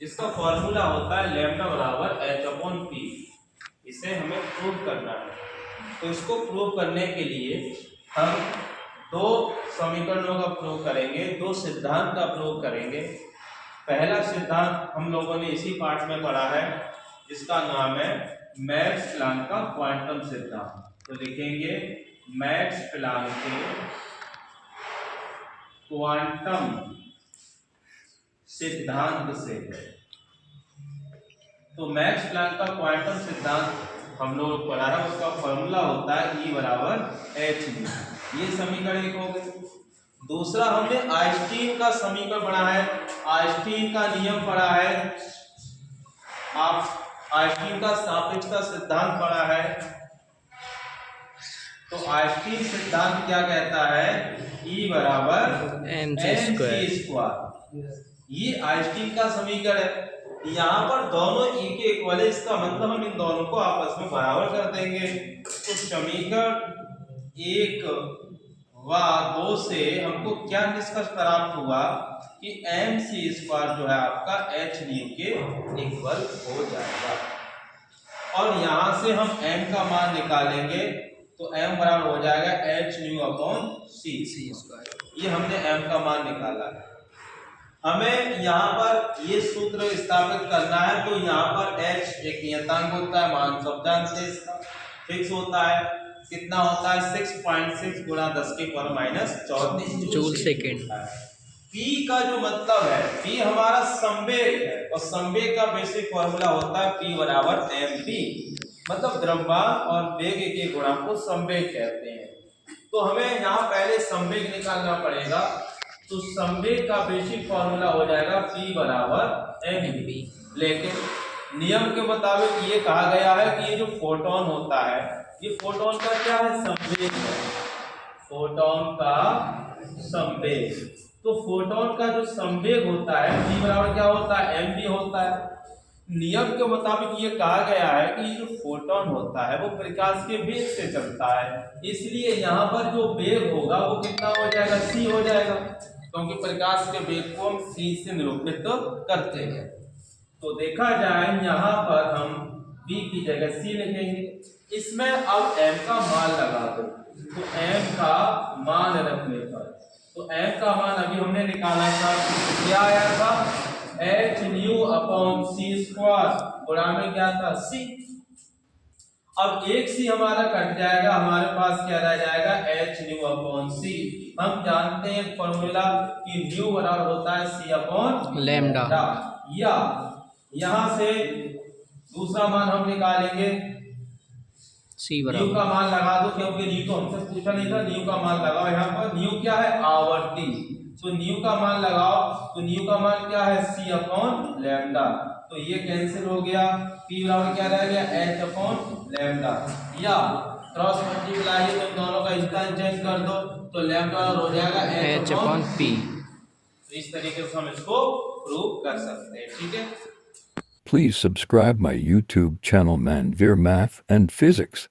इसका फॉर्मूला होता है लैम्डा बराबर h/p। इसे हमें प्रूव करना है। तो इसको प्रूव करने के लिए हम दो समीकरणों का प्रयोग करेंगे, दो सिद्धांत का प्रयोग करेंगे। पहला सिद्धांत हम लोगों ने इसी पाठ में पढ़ा है, जिसका नाम है मैक्स प्लैंक का क्वांटम सिद्धांत। तो लिखेंगे मैक्स प्लैंक के क्वांटम सिद्धांत से। तो मैक्स प्लैंक का क्वांटम सिद्धांत हम लोग पढ़ा है, उसका फॉर्मूला होता है E बराबर h। ये समीकरण एक हो गए। दूसरा हमने आइंस्टीन का समीकरण पढ़ा है, आइंस्टीन का नियम पढ़ा है, आप आइंस्टीन का सापेक्षता सिद्धांत पढ़ा है। तो आइंस्टीन सिद्धांत क्या कहता है? E बराबर mc²। ये आइंस्टीन का समीकरण है। यहाँ पर दोनों E के इक्वल है, इसका मतलब हम इन दोनों को आपस में बराबर कर देंगे। तो समीकरण 1 व 2 से हमको क्या निष्कर्ष प्राप्त हुआ कि mc² जो है आपका h/nu के इक्वल हो जाएगा। और यहाँ से हम m का मान निकालेंगे तो m बराबर हो जाएगा h/c²। ये हमने m का मान निकाला है। हमें यहाँ पर ये सूत्र स्थापित करना है। तो यहाँ पर h एक नियतांक होता है, मान सब जानते हैं, इसका फिक्स होता है। कितना होता है? 6.6 गुणा 10⁻⁻⁴ जूल सेकेंड। p का जो मतलब है, p हमारा संवेग है, और संवेग का बेसिक फॉर्मूला होता है p बराबर mv। मतलब द्रव्यमान और वेग के गुणक को संवेग कहते हैं। तो हमें यहाँ पहले संवेग निकालना पड़ेगा। तो संवेग का बेसिक फॉर्मूला हो जाएगा p बराबर mv। लेकिन नियम के मुताबिक ये कहा गया है कि ये जो फोटोन होता है, ये फोटोन का क्या है? संवेग है। फोटोन का संवेग। तो फोटोन का जो संवेग होता है p बराबर क्या होता है? mv होता है। नियम के मुताबिक ये कहा गया है कि जो फोटोन होता है वो प्रकाश के वेग से चलता है, इसलिए यहाँ पर जो वेग होगा वो कितना हो जाएगा? c हो जाएगा, क्योंकि प्रकाश के वेग को हम c से निरूपित करते हैं। तो देखा जाए यहाँ पर हम b की जगह c लिखेंगे। इसमें अब m का मान लगा दो। तो m का मान रखने पर, तो m का मान अभी हमने निकाला था, क्या आया था? h/c² गुणा में क्या था? c। अब एक c हमारा कट जाएगा, हमारे पास क्या रह जाएगा? h/c। हम जानते हैं फॉर्मूला कि न्यू बराबर होता है c/λ। या यहाँ से दूसरा मान हम निकालेंगे, न्यू का मान लगा दो, क्योंकि न्यू तो हमसे पूछा नहीं था। न्यू का मान लगाओ। यहाँ पर न्यू क्या है? आवर्ती। तो न्यू का मान लगाओ, तो न्यू का मान क्या है? c/λ। तो ये कैंसिल हो गया। p बराबर क्या रह गया? h/λ। या क्रॉस मल्टीप्लाई है, तो दोनों का स्थान चेंज कर दो, तो लैम्डा हो जाएगा h/p। तो इस तरीके से हम इसको प्रूव कर सकते हैं। ठीक है। Please subscribe my YouTube channel Manveer Math and Physics.